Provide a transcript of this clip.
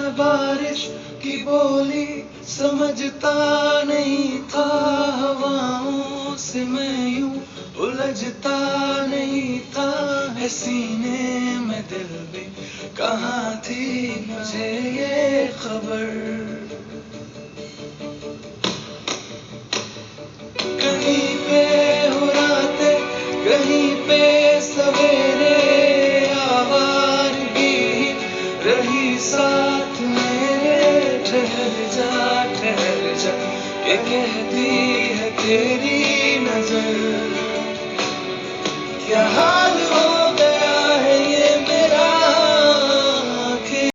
मैं बारिश की बोली समझता नहीं था, हवाओं से मैं यूं उलझता नहीं था। है सीने में दिल भी कहाँ थी मुझे ये खबर। कहीं पे हो रातें, कहीं पे सवेरे, आवारगी रही साथ मेरे। ठहर जा ये कहती है तेरी नजर। क्या